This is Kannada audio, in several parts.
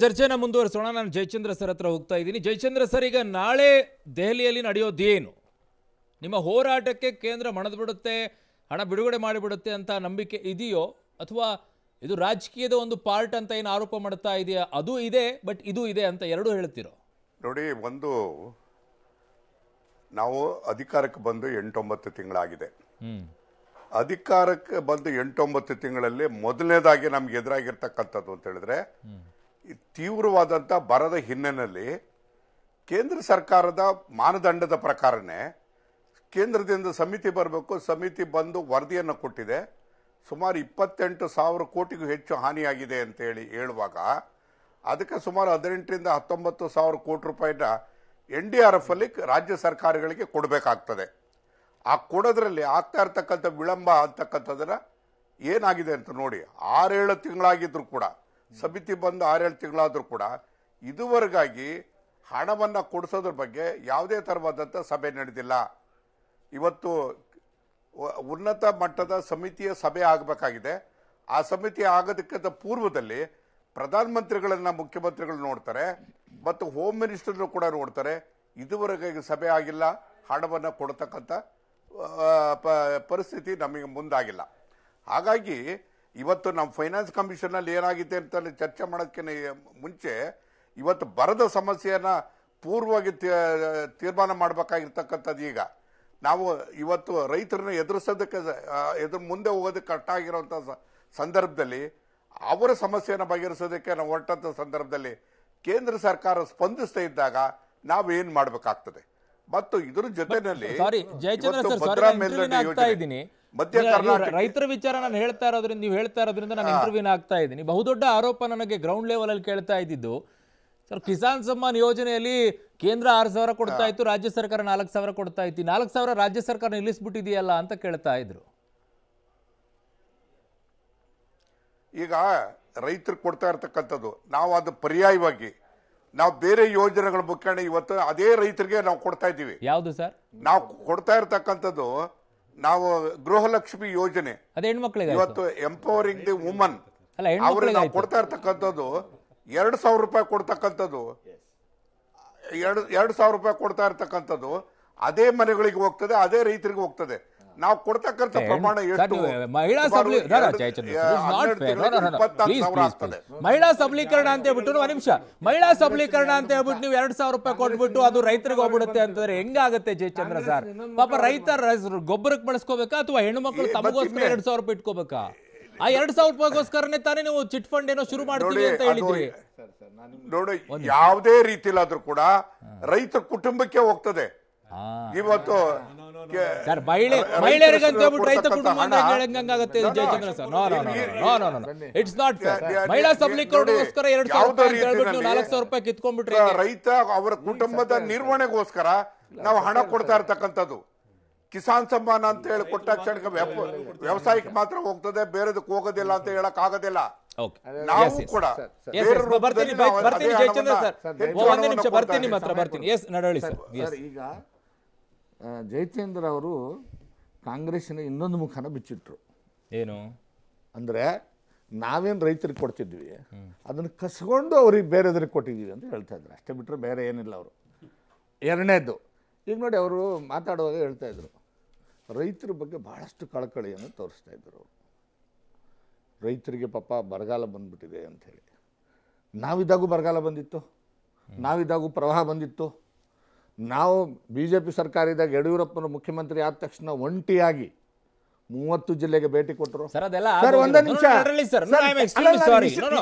ಚರ್ಚೆನ ಮುಂದುವರಿಸೋಣ. ನಾನು ಜಯಚಂದ್ರ ಸರ್ ಹತ್ರ ಹೋಗ್ತಾ ಇದ್ದೀನಿ. ಜಯಚಂದ್ರ ಸರ್, ಈಗ ನಾಳೆ ದೆಹಲಿಯಲ್ಲಿ ನಡೆಯೋದೇನು? ನಿಮ್ಮ ಹೋರಾಟಕ್ಕೆ ಕೇಂದ್ರ ಮಣದು ಬಿಡುತ್ತೆ, ಹಣ ಬಿಡುಗಡೆ ಮಾಡಿಬಿಡುತ್ತೆ ಅಂತ ನಂಬಿಕೆ ಇದೆಯೋ, ಅಥವಾ ಇದು ರಾಜಕೀಯದ ಒಂದು ಪಾರ್ಟ್ ಅಂತ ಏನು ಆರೋಪ ಮಾಡ್ತಾ ಇದೆಯಾ? ಅದು ಇದೆ, ಬಟ್ ಇದು ಇದೆ ಅಂತ ಎರಡೂ ಹೇಳ್ತಿರೋ? ನೋಡಿ, ಒಂದು ನಾವು ಅಧಿಕಾರಕ್ಕೆ ಬಂದು 8-9 ತಿಂಗಳಾಗಿದೆ. ಅಧಿಕಾರಕ್ಕೆ ಬಂದು 8-9 ತಿಂಗಳಲ್ಲಿ ಮೊದಲನೇದಾಗಿ ನಮ್ಗೆ ಎದುರಾಗಿರ್ತಕ್ಕಂಥದ್ದು ಅಂತ ಹೇಳಿದ್ರೆ, ತೀವ್ರವಾದಂಥ ಬರದ ಹಿನ್ನೆಲೆಯಲ್ಲಿ ಕೇಂದ್ರ ಸರ್ಕಾರದ ಮಾನದಂಡದ ಪ್ರಕಾರನೇ ಕೇಂದ್ರದಿಂದ ಸಮಿತಿ ಬರಬೇಕು. ಸಮಿತಿ ಬಂದು ವರದಿಯನ್ನು ಕೊಟ್ಟಿದೆ. ಸುಮಾರು 28,000 ಕೋಟಿಗೂ ಹೆಚ್ಚು ಹಾನಿಯಾಗಿದೆ ಅಂತೇಳಿ ಹೇಳುವಾಗ ಅದಕ್ಕೆ ಸುಮಾರು 18,000 ರಿಂದ 19,000 ಕೋಟಿ ರೂಪಾಯಿನ NDRF ಅಲ್ಲಿ ರಾಜ್ಯ ಸರ್ಕಾರಗಳಿಗೆ ಕೊಡಬೇಕಾಗ್ತದೆ. ಆ ಕೊಡೋದ್ರಲ್ಲಿ ಆಗ್ತಾ ಇರ್ತಕ್ಕಂಥ ವಿಳಂಬ ಅಂತಕ್ಕಂಥದ್ದನ್ನ ಏನಾಗಿದೆ ಅಂತ ನೋಡಿ. 6-7 ತಿಂಗಳಾಗಿದ್ರು ಕೂಡ, ಸಮಿತಿ ಬಂದು 6-7 ತಿಂಗಳಾದ್ರೂ ಕೂಡ ಇದುವರೆಗಾಗಿ ಹಣವನ್ನು ಕೊಡಿಸೋದ್ರ ಬಗ್ಗೆ ಯಾವುದೇ ಥರವಾದಂಥ ಸಭೆ ನಡೆದಿಲ್ಲ. ಇವತ್ತು ಉನ್ನತ ಮಟ್ಟದ ಸಮಿತಿಯ ಸಭೆ ಆಗಬೇಕಾಗಿದೆ. ಆ ಸಮಿತಿ ಆಗೋದಕ್ಕಿಂತ ಪೂರ್ವದಲ್ಲಿ ಪ್ರಧಾನಮಂತ್ರಿಗಳನ್ನ ಮುಖ್ಯಮಂತ್ರಿಗಳು ನೋಡ್ತಾರೆ ಮತ್ತು ಹೋಮ್ ಮಿನಿಸ್ಟರ್ನು ಕೂಡ ನೋಡ್ತಾರೆ. ಇದುವರೆಗೆ ಸಭೆ ಆಗಿಲ್ಲ, ಹಣವನ್ನು ಕೊಡ್ತಕ್ಕಂಥ ಪರಿಸ್ಥಿತಿ ನಮಗೆ ಮುಂದಾಗಿಲ್ಲ. ಹಾಗಾಗಿ ಇವತ್ತು ನಮ್ಮ ಫೈನಾನ್ಸ್ ಕಮಿಷನಲ್ಲಿ ಏನಾಗಿದೆ ಅಂತ ಚರ್ಚೆ ಮಾಡೋದಕ್ಕೆ ಮುಂಚೆ ಇವತ್ತು ಬರದ ಸಮಸ್ಯೆಯನ್ನು ಪೂರ್ವವಾಗಿ ತೀರ್ಮಾನ ಮಾಡಬೇಕಾಗಿರ್ತಕ್ಕಂಥದ್ದು. ಈಗ ನಾವು ಇವತ್ತು ರೈತರನ್ನ ಎದುರಿಸೋದಕ್ಕೆ ಮುಂದೆ ಹೋಗೋದಕ್ಕೆ ಕಷ್ಟ ಆಗಿರೋಂಥ ಸಂದರ್ಭದಲ್ಲಿ ಅವರ ಸಮಸ್ಯೆಯನ್ನು ಬಗೆಹರಿಸೋದಕ್ಕೆ ನಾವು ಹೊರಟಂಥ ಸಂದರ್ಭದಲ್ಲಿ ಕೇಂದ್ರ ಸರ್ಕಾರ ಸ್ಪಂದಿಸ್ತಾ ಇದ್ದಾಗ ನಾವೇನು ಮಾಡಬೇಕಾಗ್ತದೆ. ಮತ್ತು ಇದರ ಜೊತೆಯಲ್ಲಿ ಮಧ್ಯ ರೈತರ ವಿಚಾರ ನಾನು ಹೇಳ್ತಾ ಇರೋದ್ರಿಂದ, ನೀವು ಹೇಳ್ತಾ ಇರೋದ್ರಿಂದ ನಾನು ಇಂಟರ್ವ್ಯೂನ ಆಗ್ತಾ ಇದ್ದೀನಿ. ಬಹುದೊಡ್ಡ ಆರೋಪ ನನಗೆ ಗ್ರೌಂಡ್ ಲೆವೆಲ್ ಅಲ್ಲಿ ಕೇಳ್ತಾ ಇದ್ದಿದ್ದು, ಸರ್ ಕಿಸಾನ್ ಸಮ್ಮಾನ್ ಯೋಜನೆಯಲ್ಲಿ ಕೇಂದ್ರ 6,000 ಕೊಡ್ತಾ ಇತ್ತು, ರಾಜ್ಯ ಸರ್ಕಾರ 4,000 ಕೊಡ್ತಾ ಇತ್ತು. 4,000 ರಾಜ್ಯ ಸರ್ಕಾರ ನಿಲ್ಲಿಸ್ಬಿಟ್ಟಿದೆಯಲ್ಲ ಅಂತ ಕೇಳ್ತಾ ಇದ್ರು. ಈಗ ರೈತರು ಕೊಡ್ತಾ ಇರ್ತಕ್ಕಂಥದ್ದು ನಾವು ಅದು ಪರ್ಯಾಯವಾಗಿ ನಾವು ಬೇರೆ ಯೋಜನೆಗಳ ಮುಖೇನ ಇವತ್ತು ಅದೇ ರೈತರಿಗೆ ನಾವು ಕೊಡ್ತಾ ಇದ್ದೀವಿ. ಯಾವುದು ಸರ್? ನಾವು ಕೊಡ್ತಾ ಇರ್ತಕ್ಕಂಥದ್ದು ನಾವು ಗೃಹಲಕ್ಷ್ಮಿ ಯೋಜನೆ, ಅದೇ ಹೆಣ್ಮಕ್ಳಿಗೆ ಇವತ್ತು ಎಂಪವರಿಂಗ್ ದಿ ವುಮನ್ ಅವ್ರಿಗೆ ನಾವು ಕೊಡ್ತಾ ಇರ್ತಕ್ಕಂಥದ್ದು 2,000 ರೂಪಾಯಿ ಕೊಡ್ತಕ್ಕಂಥದ್ದು, 2,000 ರೂಪಾಯಿ ಕೊಡ್ತಾ ಇರ್ತಕ್ಕಂಥದ್ದು ಅದೇ ಮನೆಗಳಿಗೆ ಹೋಗ್ತದೆ, ಅದೇ ರೈತರಿಗೆ ಹೋಗ್ತದೆ. ನಾವು ಕೊಡ್ತಕ್ಕಂಥ ಪ್ರಮಾಣ ಎಷ್ಟು? ಮಹಿಳಾ ಸಬಲೀಕರಣ ಅಂತ ಹೇಳ್ಬಿಟ್ಟು, ಒಂದು ನಿಮಿಷ, ಮಹಿಳಾ ಸಬಲೀಕರಣ ಅಂತ ಹೇಳ್ಬಿಟ್ಟು ನೀವು 2,000 ರೂಪಾಯಿ ಕೊಟ್ಬಿಟ್ಟು ಅದು ರೈತರಿಗೆ ಹೋಗ್ಬಿಡುತ್ತೆ ಅಂತಂದ್ರೆ ಹೆಂಗಾಗತ್ತೆ ಜಯಚಂದ್ರ ಸರ್? ಪಾಪ ರೈತರ ಗೊಬ್ಬರಕ್ಕೆ ಬಳಸ್ಕೋಬೇಕಾ ಅಥವಾ ಹೆಣ್ಣು ಮಕ್ಕಳು ತಮಗೋಸ್ಕರ 2,000 ರೂಪಾಯಿ ಇಟ್ಕೋಬೇಕಾ? ಆ 2,000 ರೂಪಾಯಿಗೋಸ್ಕರನೇ ತಾನೇ ನೀವು ಚಿಟ್ ಫಂಡ್ ಏನೋ ಶುರು ಮಾಡ್ತೀವಿ ಅಂತ ಹೇಳಿದ್ರಿ. ನೋಡಿ, ಯಾವುದೇ ರೀತಿಲಾದ್ರೂ ಕೂಡ ರೈತ ಕುಟುಂಬಕ್ಕೆ ಹೋಗ್ತದೆ. ಇವತ್ತು ಸರ್ ಮಹಿಳೆಯರಿಗಂತ ಹೇಳ್ಬಿಟ್ಟು ರೈತ ಕುಟುಂಬ ಹೆಂಗಾಗತ್ತೆ Jayachandra sir? It's not fair. ಮಹಿಳಾ ಸಬಲೀಕರಣಗೋಸ್ಕರ 2,000 ರೂಪಾಯಿ ಹೇಳ್ಬಿಟ್ಟು ನೀವು 4,000 ರೂಪಾಯಿ ಕಿತ್ಕೊಂಡ್ಬಿಟ್ರೆ ರೈತ ಅವರ ಕುಟುಂಬದ ನಿರ್ವಹಣೆಗೋಸ್ಕರ ನಾವು ಹಣ ಕೊಡ್ತಾ ಇರ್ತಕ್ಕಂಥದ್ದು. ಕಿಸಾನ್ ಸಮ್ಮಾನ ಅಂತ ಹೇಳಿ ಕೊಟ್ಟ ಕ್ಷಣಕ್ಕೆ ವ್ಯವಸಾಯಕ್ಕೆ ಮಾತ್ರ ಹೋಗ್ತದೆ, ಬೇರೆದಕ್ಕೆ ಹೋಗೋದಿಲ್ಲ ಅಂತ ಹೇಳಕ್ ಆಗೋದಿಲ್ಲ. ನಾವು ಕೂಡ ಈಗ ಜಯಚಂದ್ರ ಅವರು ಕಾಂಗ್ರೆಸ್ಸಿನ ಇನ್ನೊಂದು ಮುಖನ ಬಿಚ್ಚಿಟ್ರು. ಏನು ಅಂದ್ರೆ ನಾವೇನು ರೈತರಿಗೆ ಕೊಡ್ತಿದ್ವಿ ಅದನ್ನು ಕಸ್ಕೊಂಡು ಅವ್ರಿಗೆ ಬೇರೆದ್ರಿಗೆ ಕೊಟ್ಟಿದ್ದೀವಿ ಅಂತ ಹೇಳ್ತಾ ಇದ್ರು. ಅಷ್ಟೇ ಬಿಟ್ಟರೆ ಬೇರೆ ಏನಿಲ್ಲ ಅವರು. ಎರಡನೇದು, ಈಗ ನೋಡಿ, ಅವರು ಮಾತಾಡುವಾಗ ಹೇಳ್ತಾ ಇದ್ರು ರೈತರ ಬಗ್ಗೆ ಬಹಳಷ್ಟು ಕಳಕಳಿಯನ್ನು ತೋರಿಸ್ತಾ ಇದ್ರು ಅವರು. ರೈತರಿಗೆ ಪಾಪ ಬರಗಾಲ ಬಂದ್ಬಿಟ್ಟಿದೆ ಅಂಥೇಳಿ. ನಾವಿದ್ದಾಗೂ ಬರಗಾಲ ಬಂದಿತ್ತು, ನಾವಿದ್ದಾಗೂ ಪ್ರವಾಹ ಬಂದಿತ್ತು. ನಾವು BJP ಸರ್ಕಾರ ಇದ್ದಾಗ ಯಡಿಯೂರಪ್ಪನ ಮುಖ್ಯಮಂತ್ರಿ ಆದ ತಕ್ಷಣ ಒಂಟಿಯಾಗಿ 30 ಜಿಲ್ಲೆಗೆ ಭೇಟಿ ಕೊಟ್ಟರು. ಒಂದು ನಿಮಿಷ,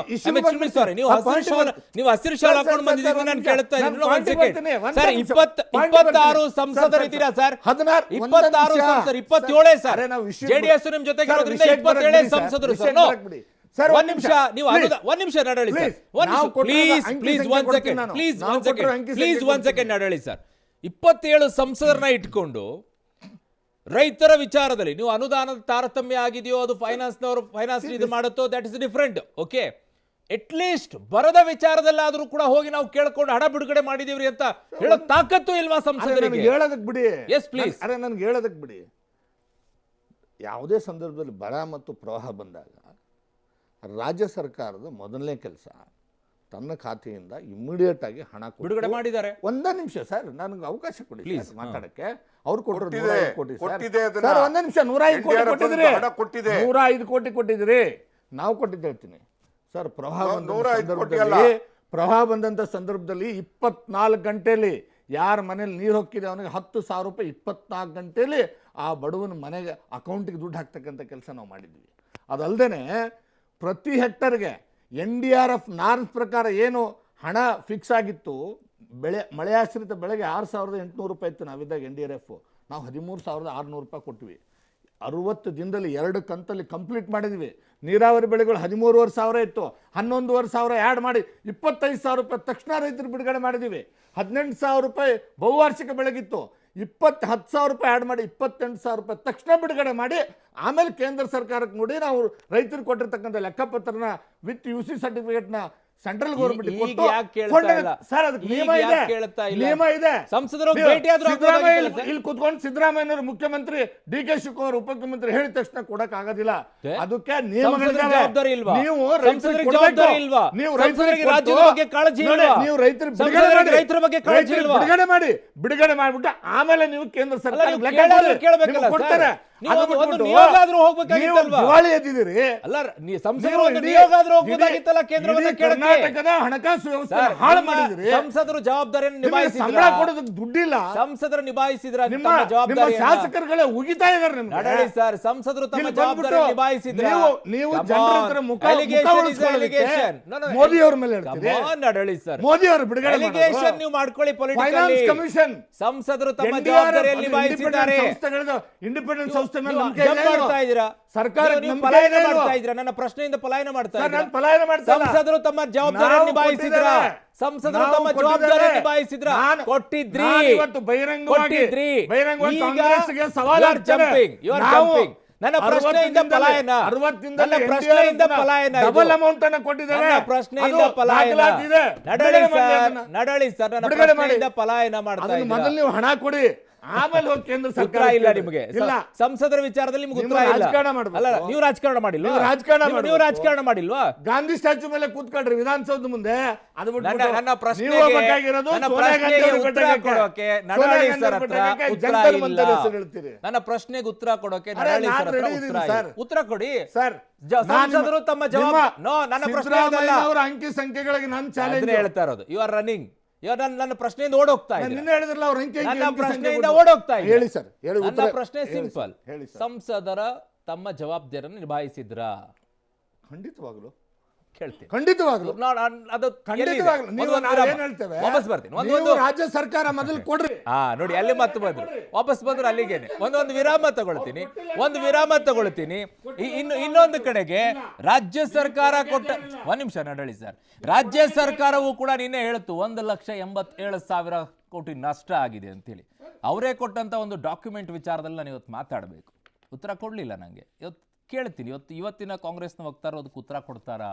ನೀವು ಹಸಿರು ಶಾಲೆ ಹಾಕೊಂಡು ಬಂದಿದ್ದೀರಿ ನಾನು ಕೇಳ್ತಾ ಇದ್ದೀನಿ. 26 ಸಂಸದರಿದ್ದೀರಾ ಸರ್? 26 ಸಂಸದರು, 27 ಸರ್. JDS ನಿಮ್ ಜೊತೆಗೆ ಇರೋದ್ರಿಂದ 27 ಸಂಸದರು ಸರ್. ಒಂದ್ ನಿಮಿಷ ನಡಳಿ ಸರ್, ಪ್ಲೀಸ್ ಒನ್ ಸೆಕೆಂಡ್ ನಡಳಿ ಸರ್. 27 ಸಂಸದರನ್ನ ಇಟ್ಕೊಂಡು ರೈತರ ವಿಚಾರದಲ್ಲಿ ನೀವು ಅನುದಾನದ ತಾರತಮ್ಯ ಆಗಿದೆಯೋ, ಅದು ಫೈನಾನ್ಸ್ ಇದು ಮಾಡುತ್ತೋ, that is different. Okay, at least ಬರದ ವಿಚಾರದಲ್ಲಾದ್ರೂ ಕೂಡ ಹೋಗಿ ನಾವು ಕೇಳ್ಕೊಂಡು ಹಣ ಬಿಡುಗಡೆ ಮಾಡಿದೀವ್ರಿ ಅಂತ ಹೇಳೋ ತಾಕತ್ತು ಇಲ್ವಾ ಸಂಸದರಿಗೆ? ಹೇಳೋದಕ್ಕೆ ಬಿಡಿ. Yes please. ನನ್ಗೆ ಹೇಳೋದಕ್ಕೆ ಬಿಡಿ. ಯಾವುದೇ ಸಂದರ್ಭದಲ್ಲಿ ಬರ ಮತ್ತು ಪ್ರವಾಹ ಬಂದಾಗ ರಾಜ್ಯ ಸರ್ಕಾರದ ಮೊದಲನೇ ಕೆಲಸ ತನ್ನ ಖಾತೆಯಿಂದ ಇಮಿಡಿಯೇಟ್ ಆಗಿ ಹಣ ಕೊಟ್ಟು ಬಿಡುಗಡೆ ಮಾಡಿದ್ದಾರೆ. ಒಂದೇ ನಿಮಿಷ ಸರ್, ನನಗೆ ಅವಕಾಶ ಕೊಡಿ Please, ಸರ್ ಮಾತಾಡಕ್ಕೆ. ಅವ್ರು ಕೊಟ್ಟರು ಕೊಟ್ಟಿದೆ, 105 ಕೋಟಿ ಕೊಟ್ಟಿದೆ ಸರ್. ಅದನ್ನ. ಸರ್ ಒಂದೇ ನಿಮಿಷ, 105 ಕೋಟಿ NDRF ಕೊಟ್ಟಿದ್ರಿ, ಹಣ ಕೊಟ್ಟಿದೆ. 105 ಕೋಟಿ ಕೊಟ್ಟಿದ್ರಿ. ನಾವು ಕೊಟ್ಟಿದ್ದು ಹೇಳ್ತೀನಿ ಸರ್. ಪ್ರವಾಹ ಬಂದಂತ 105 ಕೋಟಿ ಅಲ್ಲ. ಸಂದರ್ಭದಲ್ಲಿ, ಪ್ರವಾಹ ಬಂದಂತ ಸಂದರ್ಭದಲ್ಲಿ 24 ಗಂಟೆಯಲ್ಲಿ ಯಾರ ಮನೇಲಿ ನೀರು ಹೋಗ್ತಿದೆ ಅವನಿಗೆ 10,000 ರೂಪಾಯಿ 24 ಗಂಟೆಯಲ್ಲಿ ಆ ಬಡವನ ಮನೆಗೆ ಅಕೌಂಟಿಗೆ ದುಡ್ಡು ಹಾಕ್ತಕ್ಕಂಥ ಕೆಲಸ ನಾವು ಮಾಡಿದ್ವಿ. ಅದಲ್ಲದೆ ಪ್ರತಿ ಹೆಕ್ಟರ್ಗೆ NDRF ನಾರ್ಮ್ಸ್ ಪ್ರಕಾರ ಏನು ಹಣ ಫಿಕ್ಸ್ ಆಗಿತ್ತು, ಮಳೆಯಾಶ್ರಿತ ಬೆಳೆಗೆ 6,800 ರೂಪಾಯಿ ಇತ್ತು ನಾವಿದ್ದಾಗ NDRF, ನಾವು 13,600 ರೂಪಾಯಿ ಕೊಟ್ವಿ. 60 ದಿನದಲ್ಲಿ 2 ಕಂತಲ್ಲಿ ಕಂಪ್ಲೀಟ್ ಮಾಡಿದ್ವಿ. ನೀರಾವರಿ ಬೆಳೆಗಳು 13,500 ಇತ್ತು, 11,500 ಆ್ಯಡ್ ಮಾಡಿ 25,000 ರೂಪಾಯಿ ತಕ್ಷಣ ರೈತರು ಬಿಡುಗಡೆ ಮಾಡಿದ್ದೀವಿ. 18,000 ರೂಪಾಯಿ ಬಹುವಾರ್ಷಿಕ ಬೆಳೆಗಿತ್ತು, 10,000 ರೂಪಾಯಿ ಆ್ಯಡ್ ಮಾಡಿ 28,000 ರೂಪಾಯಿ ತಕ್ಷಣ ಬಿಡುಗಡೆ ಮಾಡಿ ಆಮೇಲೆ ಕೇಂದ್ರ ಸರ್ಕಾರಕ್ಕೆ ನೋಡಿ ನಾವು ರೈತರಿಗೆ ಕೊಟ್ಟಿರ್ತಕ್ಕಂಥ ಲೆಕ್ಕಪತ್ರನ ವಿತ್ UC ಸರ್ಟಿಫಿಕೇಟ್ನ ಸೆಂಟ್ರಲ್ ಗೌರ್ಮೆಂಟ್ ಈಗ ಯಾಕೆ ಕೇಳ್ತಾ ಇಲ್ಲ? ಸರ್, ಅದಕ್ಕೆ ನಿಯಮ ಈಗ ಇದೆ, ಯಾಕೆ ಕೇಳ್ತಾ ಇಲ್ಲ? ನಿಯಮ ಇದೆ. ಸಂಸದರು ನೀವು ಭೇಟಿ ಆದ್ರೂ ಸಿದ್ದರಾಮಯ್ಯ ಆಗ್ಬೋದಾಗಿತ್ತಲ್ಲ ಸರ್? ಇಲ್ಲಿ ಕುತ್ಕೊಂಡು ಸಿದ್ದರಾಮಯ್ಯನವರು ಮುಖ್ಯಮಂತ್ರಿ, DK ಶಿವಕುಮಾರ್ ಉಪಮುಖ್ಯಮಂತ್ರಿ ಹೇಳಿದ ತಕ್ಷಣ ಕೊಡಕ್ ಆಗೋದಿಲ್ಲ. ಅದಕ್ಕೆ ಸಂಸದರಿಗೆ ಜವಾಬ್ದಾರಿ ಇಲ್ವಾ? ನೀವು ಸಂಸದರಿಗೆ ಜವಾಬ್ದಾರಿ ಇಲ್ವಾ? ನೀವು ಸಂಸದರಿಗೆ ರೈತರಿಗೆ ರಾಜ್ಯದ ಬಗ್ಗೆ ಕಾಳಜಿ ನೋಡಿ, ಇಲ್ವಾ? ನೀವು ರೈತರಿಗೆ ಸಂಸದರಿಗೆ ರೈತರ ಬಗ್ಗೆ ಕಾಳಜಿ ರೈತರಿಗೆ ಇಲ್ವಾ? ಬಿಡುಗಡೆ ಮಾಡಿಬಿಟ್ಟು ಆಮೇಲೆ ನೀವು ಕೇಂದ್ರ ಸರ್ಕಾರ ನೀವು ಕೇಳಬೇಕಲ್ಲ ಸರ್. ನೀವು ಒಂದು ನಿಯೋಗಾದ್ರೂ ಹೋಗ್ಬೇಕಾಗಿತ್ತಲ್ವಾ? ದಿವಾಳಿ ಎದ್ದಿದ್ದೀರಿ. ಅಲ್ಲ, ಸಂಸದರು ಒಂದು ನಿಯೋಗಾದ್ರೂ ಹೋಗ್ಬೋದಾಗಿತ್ತಲ್ಲ ಕೇಂದ್ರವನ್ನ ಕೇಳಕ್ಕೆ. ಕರ್ನಾಟಕದ ಹಣಕಾಸು ವ್ಯವಸ್ಥೆ ಹಾಳು ಮಾಡಿದ್ರಿ. ಸಂಸದರು ಜವಾಬ್ದಾರಿಯನ್ನು ನಿಮಗೆ ನಿಭಾಯಿಸಿದ್ರ? ಸಂಬಳ ಕೊಡೋದಕ್ಕೆ ದುಡ್ಡಿಲ್ಲ. ಸಂಸದರು ನಿಭಾಯಿಸಿದ್ರ ನಿಮ್ಮ ಶಾಸಕರುಗಳೇ ಉಗಿತಾ ಇದಾರೆ ನಿಮ್ಗೆ. ನಡಳಿ ಸರ್, ಸಂಸದರು ತಮ್ಮ ಇಲ್ಲಿ ಜವಾಬ್ದಾರಿ ಬಂದ್ಬಿಟ್ಟು ನಿಭಾಯಿಸಿದ್ರ? ನೀವು ಜನರ ಹತ್ರ ಮುಖ ಉಳಿಸ್ಕೊಳ್ಳೋದಕ್ಕೆ ಮೋದಿ ಅವ್ರ ಮೇಲೆ ಹೇಳ್ತೀರಿ. ನಡಳಿ ಸರ್, ಮೋದಿ ಅವರು ಬಿಡುಗಡೆ ಅಲಿಗೇಷನ್ ನೀವು ಮಾಡ್ಕೊಳ್ಳಿ ಫೈನಾನ್ಸ್ ಪೊಲಿಟಿಕಲಿ. ಕಮಿಷನ್ ಸಂಸದರು ತಮ್ಮ ಜವಾಬ್ದಾರಿಯನ್ನು ನಿಭಾಯಿಸಿದ್ದಾರೆ. ಇಂಡಿಪೆಂಡೆಂಟ್ ಸಂಸ್ಥೆ ಮೇಲೆ ನೀವು ನಂಬಿಕೆ ಜಂಪ್ ಇದೆ ಮಾಡ್ತಾ ಇದ್ದೀರಾ? ಸರ್ಕಾರಕ್ಕೆ ನೀವು ನಂಬಿಕೆ ಪಲಾಯನ ಇದೆ ಇಲ್ವಾ? ಮಾಡ್ತಾ ಇದ್ದೀರಾ? ನನ್ನ ಪ್ರಶ್ನೆಯಿಂದ ಪಲಾಯನ ಮಾಡ್ತಾ ಸರ್, ಇದ್ದೀರಾ? ನಾನು ಪಲಾಯನ ಮಾಡ್ತಾ ಇಲ್ಲ. ಸಂಸದರು ತಮ್ಮ ಜವಾಬ್ದಾರಿಯನ್ನು ನಾವು ನಿಭಾಯಿಸಿದ್ರ? ಕೊಟ್ಟಿದ್ದೇವೆ. ಸಂಸದರು ನಾವು ತಮ್ಮ ಕೊಟ್ಟಿದ್ದೇವೆ. ಜವಾಬ್ದಾರಿ ನಿಭಾಯಿಸಿದ್ರ? ನಾನು- ಕೊಟ್ಟಿದ್ರಿ. ನಾನು ಇವತ್ತು ಬಹಿರಂಗವಾಗಿ ಈಗ ಕಾಂಗ್ರೆಸ್ಗೆ ಸವಾಲು you are jumping. You are jumping. ನನ್ನ ಪ್ರಶ್ನೆಯಿಂದ ಪಲಾಯನ. 60 ನನ್ನ ಪ್ರಶ್ನೆಯಿಂದ ಪಲಾಯನ. ಡಬಲ್ ಅಮೌಂಟ್ ಅನ್ನು ಕೊಟ್ಟಿದ್ದೇವೆ. ನನ್ನ ಪ್ರಶ್ನೆಯಿಂದ ಅದು ಪಲಾಯನ. ದಾಖಲಾತಿದೆ. ನಡಳಿ ಬಿಡುಗಡೆ ಮಾಡಿ ಸರ್, ಅದನ್ನ. ನಡಳಿ ಸರ್, ನನ್ನ ಬಿಡುಗಡೆ ಮಾಡಿ. ಪ್ರಶ್ನೆಯಿಂದ ಪಲಾಯನ ಮಾಡ್ತಾ ಅದನ್ನ ಇದ್ದೀರಾ? ಮೊದಲು ನೀವು ಹಣ ಕೊಡಿ, ಆಮೇಲೆ ಹೋಗಿ ಕೇಂದ್ರ ಉತ್ತರ ಸರ್ಕಾರ ಇಲ್ಲ ನಿಮಗೆ. ಇಲ್ಲ. ಸಂಸದರ ವಿಚಾರದಲ್ಲಿ ನಿಮ್ಗೆ ನೀವು ಉತ್ತರ ಇಲ್ಲ. ರಾಜಕಾರಣ ಮಾಡ್ಬೇಕು. ಅಲ್ಲ, ನೀವು ರಾಜಕಾರಣ ಮಾಡಿಲ್ವಾ? ನೀವು ರಾಜಕಾರಣ ನೀವು ಮಾಡ್ಬೇಕು. ರಾಜಕಾರಣ ಮಾಡಿಲ್ವಾ? ಗಾಂಧಿ ಸ್ಟ್ಯಾಚ್ಯೂ ಮೇಲೆ ಕೂತ್ಕೊಳ್ರಿ ವಿಧಾನಸೌಧದ ಮುಂದೆ. ಅದು ಬಿಟ್ಬಿಟ್ಟು ನನ್ನ ಪ್ರಶ್ನೆಗೆ ನೀವು ಬೇಕಾಗಿರೋದು ನನ್ನ ಸೋನಿಯಾ ಗಾಂಧಿ ಪ್ರಶ್ನೆಗೆ ಅವ್ರಿಗೆ ಉತ್ತರ ಬೆಟ್ಟಕ್ಕೆ. ಕೊಡೋಕೆ ಸೋನಿಯಾ ನಡಹಳ್ಳಿ ಗಾಂಧಿ ಸರ್ ಅವ್ರಿಗೆ ಹತ್ರ ಬೆಟ್ಟಕ್ಕೆ ಉತ್ತರ ಜಂತರ್ ಇಲ್ಲ. ಮಂತರ್ ಹೆಸರು ಹೇಳ್ತೀರಿ. ನನ್ನ ಪ್ರಶ್ನೆಗೆ ಉತ್ತರ ಕೊಡೋಕೆ ಅರೆ, ನಡಹಳ್ಳಿ ನಾನು ಸರ್ ಹತ್ರ ready ಉತ್ತರ ಇದ್ದೀನಿ ಇಲ್ಲ. ಸರ್. ಉತ್ತರ ಕೊಡಿ ಸರ್, ಸಂಸದರು ತಮ್ಮ ಜವಾಬ್ದಾರಿ. ನೋ, ನನ್ನ ಪ್ರಶ್ನೆ ಅದಲ್ಲ. ಅವರ ಅಂಕಿ ಸಂಖ್ಯೆಗಳಿಗೆ ನಾನು ಚಾಲೆಂಜ್ ಅದನ್ನೇ ಹೇಳ್ತಾ ಇರೋದು. You are running. ನನ್ನ ಪ್ರಶ್ನೆಯಿಂದ ಓಡೋಗ್ತಾ ಇದೆ. ನಿನ್ನೆ ಹೇಳಿದ್ರಲ್ಲ ಅವ್ರ ಅಂಕಿ ನನ್ನ ಅಂಕಿ ಪ್ರಶ್ನೆಯಿಂದ ಸಂಖ್ಯೆ ಓಡೋಗ್ತಾ ಇದೆ. ಹೇಳಿ ಸರ್, ಹೇಳಿ ನನ್ನ ಉತ್ತರ. ಪ್ರಶ್ನೆ ಹೇಳಿ ಸಿಂಪಲ್. ಸರ್, ಹೇಳಿ ಸರ್. ಸಂಸದರ ತಮ್ಮ ಜವಾಬ್ದಾರಿಯನ್ನು ನಿಭಾಯಿಸಿದ್ರ? ಖಂಡಿತವಾಗ್ಲು ಕೇಳ್ತೀನಿ. ಖಂಡಿತವಾಗ್ಲು ಅದು ಖಂಡಿತವಾಗ್ಲು ನೀವು ನಾವು ಏನ್ ಹೇಳ್ತೇವೆ, ವಾಪಸ್ ಬರ್ತೀನಿ. ನೀವು ರಾಜ್ಯ ಸರ್ಕಾರ ಮೊದಲು ಕೊಡ್ರಿ. ನೋಡಿ, ಅಲ್ಲಿ ಮತ್ತೆ ಬಂದ್ರು, ವಾಪಸ್ ಬಂದ್ರು ಅಲ್ಲಿಗೇನೆ. ಒಂದೊಂದು ವಿರಾಮ ತಗೊಳ್ತೀನಿ. ಇನ್ನೊಂದು ಕಡೆಗೆ ರಾಜ್ಯ ಸರ್ಕಾರ ಕೊಟ್ಟ, ಒಂದ್ ನಿಮಿಷ ನಡಳಿ ಸರ್, ರಾಜ್ಯ ಸರ್ಕಾರವು ಕೂಡ ನಿನ್ನೆ ಹೇಳ್ತು 1,87,000 ಕೋಟಿ ನಷ್ಟ ಆಗಿದೆ ಅಂತೇಳಿ. ಅವರೇ ಕೊಟ್ಟಂತ ಒಂದು ಡಾಕ್ಯುಮೆಂಟ್ ವಿಚಾರದಲ್ಲಿ ನಾನು ಇವತ್ತು ಮಾತಾಡಬೇಕು. ಉತ್ತರ ಕೊಡ್ಲಿಲ್ಲ ನಂಗೆ. ಇವತ್ತು ಕೇಳ್ತೀನಿ, ಇವತ್ತಿನ ಕಾಂಗ್ರೆಸ್ನ ವಕ್ತಾರರು ಅದಕ್ಕೆ ಉತ್ತರ ಕೊಡ್ತಾರಾ